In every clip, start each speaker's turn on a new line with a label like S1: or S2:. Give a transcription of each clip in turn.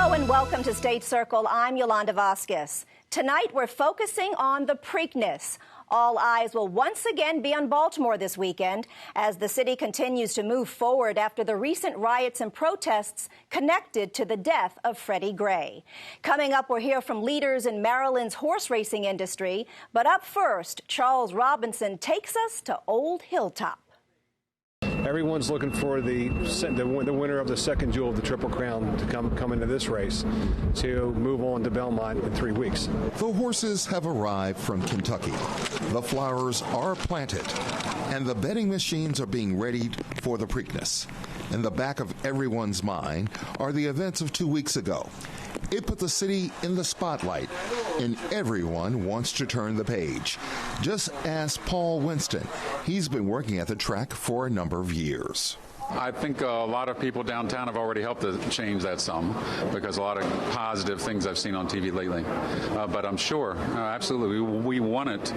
S1: Hello and welcome to State Circle. I'm Yolanda Vasquez. Tonight we're focusing on the Preakness. All eyes will once again be on Baltimore this weekend as the city continues to move forward after the recent riots and protests connected to the death of Freddie Gray. Coming up, we'll hear from leaders in Maryland's horse racing industry. But up first, Charles Robinson takes us to Old Hilltop.
S2: Everyone's looking for the winner of the second jewel of the Triple Crown to come into this race to move on to Belmont in 3 weeks.
S3: The horses have arrived from Kentucky. The flowers are planted, and the betting machines are being readied for the Preakness. In the back of everyone's mind are the events of 2 weeks ago. It put the city in the spotlight, and everyone wants to turn the page. Just ask Paul Winston. He's been working at the track for a number of years.
S4: I think a lot of people downtown have already helped to change that some because a lot of positive things I've seen on TV lately. But I'm sure, absolutely, we want it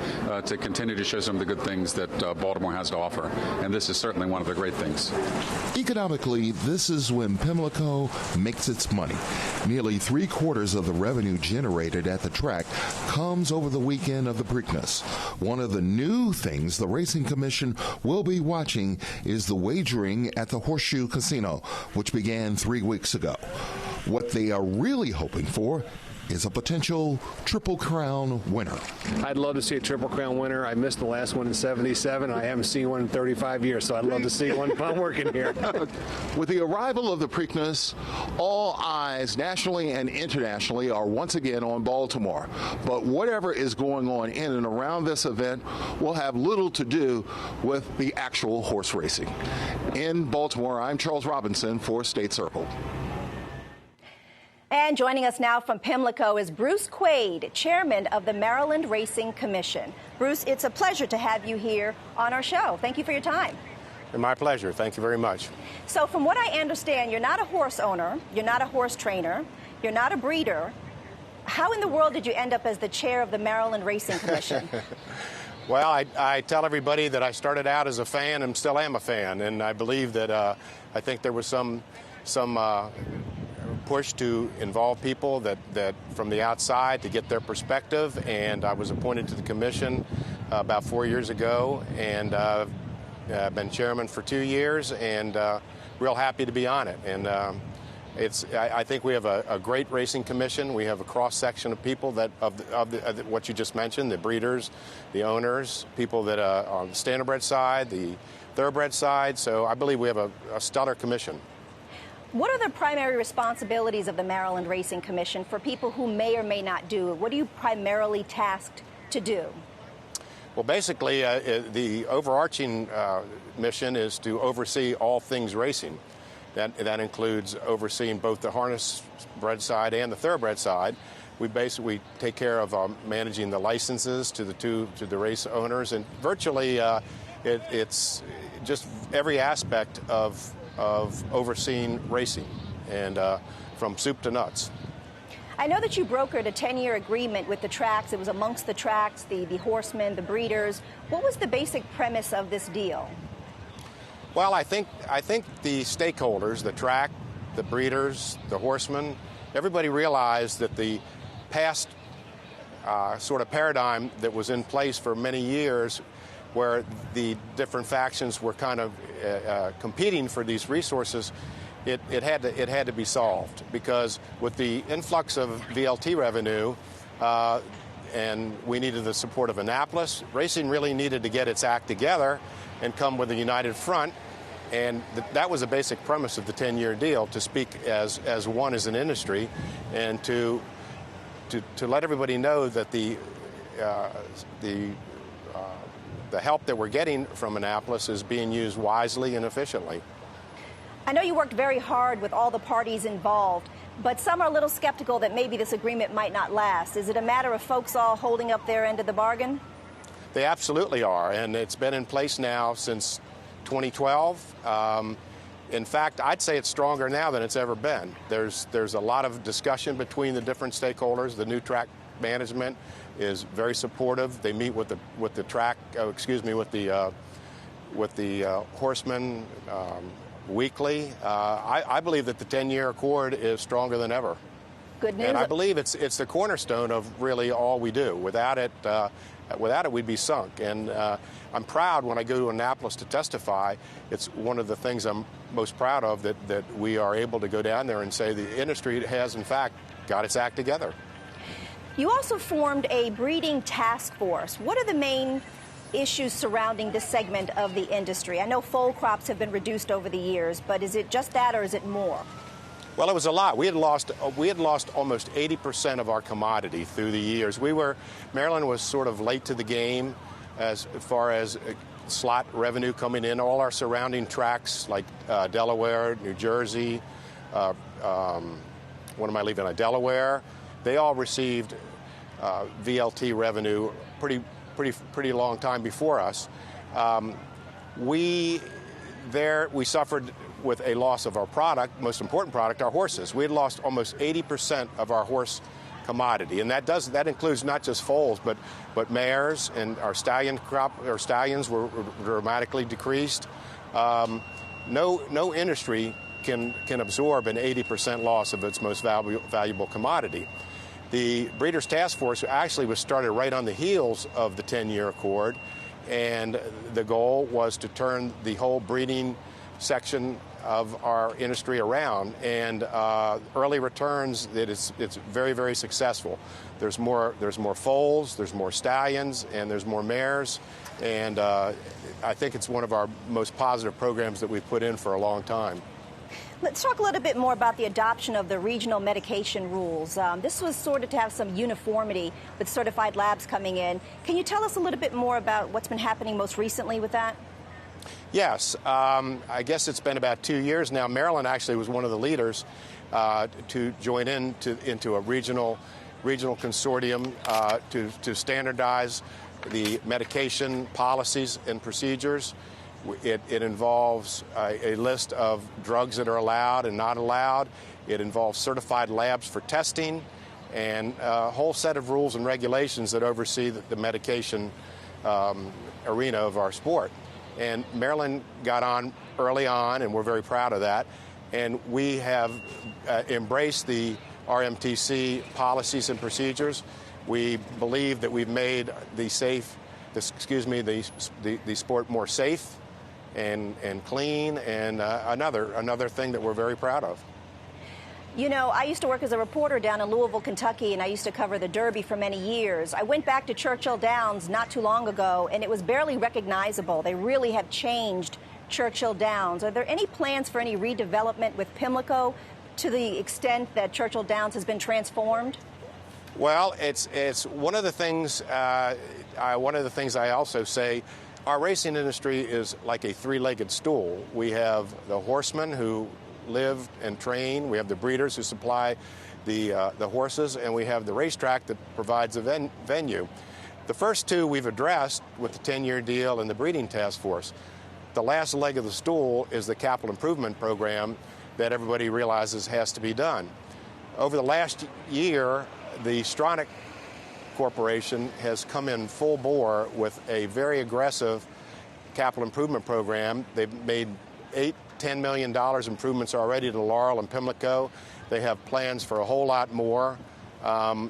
S4: to continue to show some of the good things that Baltimore has to offer. And this is certainly one of the great things.
S3: Economically, this is when Pimlico makes its money. Nearly 3/4 of the revenue generated at the track comes over the weekend of the Preakness. One of the new things the Racing Commission will be watching is the wagering at the Horseshoe Casino, which began 3 weeks ago. What they are really hoping for is a potential Triple Crown winner.
S2: I'd love to see a Triple Crown winner. I missed the last one in '77. I haven't seen one in 35 years, so I'd love to see one if I'm working here.
S3: With the arrival of the Preakness, all eyes nationally and internationally are once again on Baltimore. But whatever is going on in and around this event will have little to do with the actual horse racing. In Baltimore, I'm Charles Robinson for State Circle.
S1: And joining us now from Pimlico is Bruce Quade, chairman of the Maryland Racing Commission. Bruce, it's a pleasure to have you here on our show. Thank you for your time.
S5: My pleasure. Thank you very much.
S1: So from what I understand, you're not a horse owner, you're not a horse trainer, you're not a breeder. How in the world did you end up as the chair of the Maryland Racing Commission?
S5: Well, I tell everybody that I started out as a fan and still am a fan, and I believe that I think there was some push to involve people that from the outside to get their perspective, and I was appointed to the commission about 4 years ago, and I've been chairman for 2 years, and real happy to be on it. And I think we have a great racing commission. We have a cross section of people that of what you just mentioned, the breeders, the owners, people that are on the standardbred side, the thoroughbred side. So I believe we have a stellar commission.
S1: What are the primary responsibilities of the Maryland Racing Commission for people who may or may not do it? What are you primarily tasked to do?
S5: Well, basically, the overarching mission is to oversee all things racing. That includes overseeing both the harness bred side and the thoroughbred side. We basically take care of managing the licenses to the race owners, and virtually it's just every aspect of overseeing racing, and from soup to nuts.
S1: I know that you brokered a 10-year agreement with the tracks. It was amongst the tracks, the horsemen, the breeders. What was the basic premise of this deal?
S5: Well, I think the stakeholders, the track, the breeders, the horsemen, everybody realized that the past sort of paradigm that was in place for many years, where the different factions were kind of competing for these resources, it had to be solved, because with the influx of VLT revenue, and we needed the support of Annapolis, racing really needed to get its act together and come with a united front, and that was a basic premise of the 10-year deal, to speak as one as an industry, and to let everybody know that the help that we're getting from Annapolis is being used wisely and efficiently.
S1: I know you worked very hard with all the parties involved, but some are a little skeptical that maybe this agreement might not last. Is it a matter of folks all holding up their end of the bargain?
S5: They absolutely are, and it's been in place now since 2012. In fact, I'd say it's stronger now than it's ever been. There's a lot of discussion between the different stakeholders. The new track management is very supportive. They meet with the track, with the horsemen weekly. I believe that the 10-year accord is stronger than ever.
S1: Good news.
S5: And I believe it's the cornerstone of really all we do. Without it, we'd be sunk. And I'm proud when I go to Annapolis to testify. It's one of the things I'm most proud of, that we are able to go down there and say the industry has, in fact, got its act together.
S1: You also formed a breeding task force. What are the main issues surrounding this segment of the industry? I know foal crops have been reduced over the years, but is it just that or is it more?
S5: Well, it was a lot. We had lost almost 80% of our commodity through the years. Maryland was sort of late to the game as far as slot revenue coming in. All our surrounding tracks like Delaware, New Jersey, what am I leaving? Delaware. They all received VLT revenue pretty long time before us. We suffered with a loss of our product, most important product, our horses. We had lost almost 80% of our horse commodity, and that includes not just foals, but mares, and our stallions were dramatically decreased. No industry can absorb an 80% loss of its most valuable commodity. The Breeders' Task Force actually was started right on the heels of the 10-year accord, and the goal was to turn the whole breeding section of our industry around, and early returns that it's very, very successful. There's more foals, there's more stallions, and there's more mares, and I think it's one of our most positive programs that we've put in for a long time.
S1: Let's talk a little bit more about the adoption of the regional medication rules. This was sort of to have some uniformity with certified labs coming in. Can you tell us a little bit more about what's been happening most recently with that?
S5: Yes. I guess it's been about 2 years now. Maryland actually was one of the leaders to join into a regional consortium to standardize the medication policies and procedures. It involves a list of drugs that are allowed and not allowed. It involves certified labs for testing and a whole set of rules and regulations that oversee the medication arena of our sport. And Maryland got on early on, and we're very proud of that. And we have embraced the RMTC policies and procedures. We believe that we've made the sport more safe and clean, and another thing that we're very proud of.
S1: You know, I used to work as a reporter down in Louisville, Kentucky, and I used to cover the Derby for many years. I went back to Churchill Downs not too long ago, and it was barely recognizable. They really have changed Churchill Downs. Are there any plans for any redevelopment with Pimlico to the extent that Churchill Downs has been transformed?
S5: Well, it's one of the things. One of the things I also say, our racing industry is like a three-legged stool. We have the horsemen who live and train. We have the breeders who supply the horses, and we have the racetrack that provides a venue. The first two we've addressed with the 10-year deal and the breeding task force. The last leg of the stool is the capital improvement program that everybody realizes has to be done. Over the last year, the Stronach Corporation has come in full bore with a very aggressive capital improvement program. They've made $10 million improvements already to Laurel and Pimlico. They have plans for a whole lot more.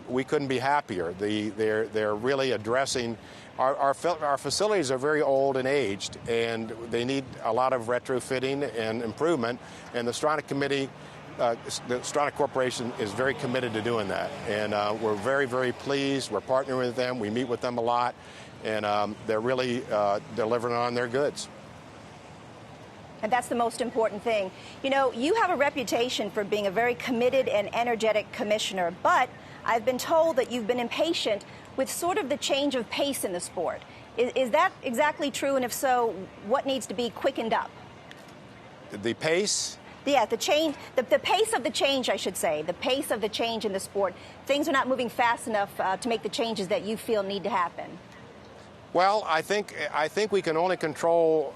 S5: We couldn't be happier. They're really addressing our facilities are very old and aged, and they need a lot of retrofitting and improvement. And the Stronach Committee, the Stronach Corporation, is very committed to doing that. And we're very, very pleased. We're partnering with them. We meet with them a lot, and they're really delivering on their goods.
S1: And that's the most important thing. You know, you have a reputation for being a very committed and energetic commissioner, but I've been told that you've been impatient with sort of the change of pace in the sport. Is that exactly true? And if so, what needs to be quickened up?
S5: The pace?
S1: Yeah, the change, the pace of the change, I should say, the pace of the change in the sport. Things are not moving fast enough to make the changes that you feel need to happen.
S5: Well, I think we can only control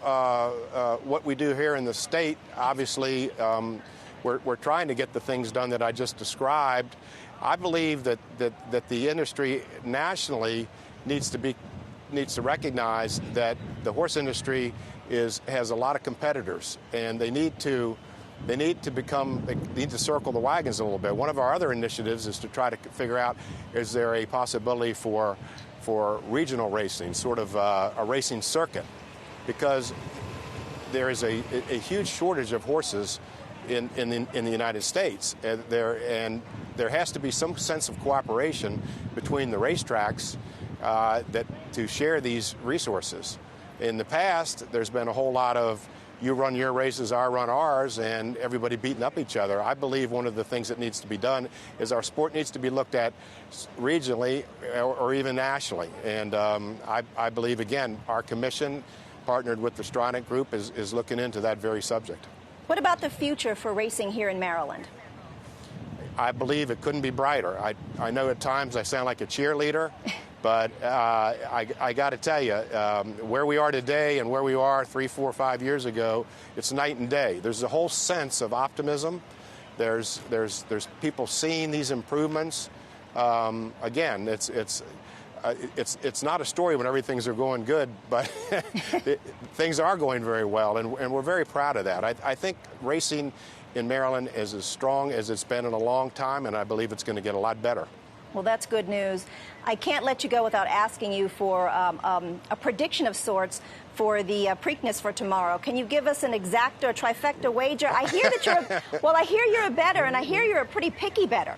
S5: what we do here in the state. Obviously, we're trying to get the things done that I just described. I believe that the industry nationally needs to recognize that the horse industry has a lot of competitors, and they need to they need to circle the wagons a little bit. One of our other initiatives is to try to figure out, is there a possibility for regional racing, sort of a racing circuit, because there is a huge shortage of horses in the United States, and there has to be some sense of cooperation between the racetracks to share these resources. In the past, there's been a whole lot of you run your races, I run ours, and everybody beating up each other. I believe one of the things that needs to be done is our sport needs to be looked at regionally or even nationally. And I believe, again, our commission, partnered with the Stronach Group, is looking into that very subject.
S1: What about the future for racing here in Maryland?
S5: I believe it couldn't be brighter. I know at times I sound like a cheerleader, but I got to tell you, where we are today and where we were 3, 4, 5 years ago, it's night and day. There's a whole sense of optimism. There's people seeing these improvements. Again, it's not a story when everything's going good, but things are going very well, and we're very proud of that. I think racing in Maryland is as strong as it's been in a long time, and I believe it's going to get a lot better.
S1: Well, that's good news. I can't let you go without asking you for a prediction of sorts for the Preakness for tomorrow. Can you give us an exact or trifecta wager? I hear that I hear you're a bettor, and I hear you're a pretty picky bettor.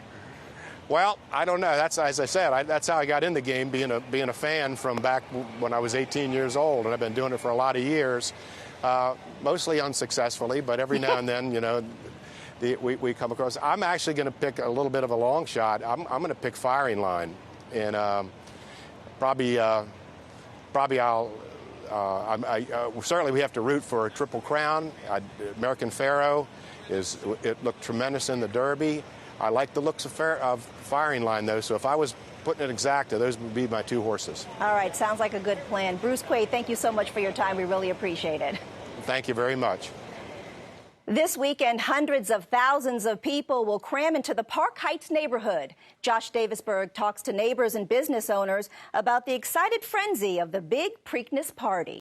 S5: Well, I don't know. That's, as I said, that's how I got in the game, being a fan from back when I was 18 years old, and I've been doing it for a lot of years, mostly unsuccessfully, but every now and then, you know, we come across. I'm actually going to pick a little bit of a long shot. I'm going to pick Firing Line, and probably certainly we have to root for a Triple Crown. American Pharaoh it looked tremendous in the Derby. I like the looks of Firing Line, though, so if I was putting it exacta, those would be my 2 horses.
S1: All right, sounds like a good plan. Bruce Quade, thank you so much for your time. We really appreciate it.
S5: Thank you very much.
S1: This weekend, hundreds of thousands of people will cram into the Park Heights neighborhood. Josh Davisberg talks to neighbors and business owners about the excited frenzy of the big Preakness party.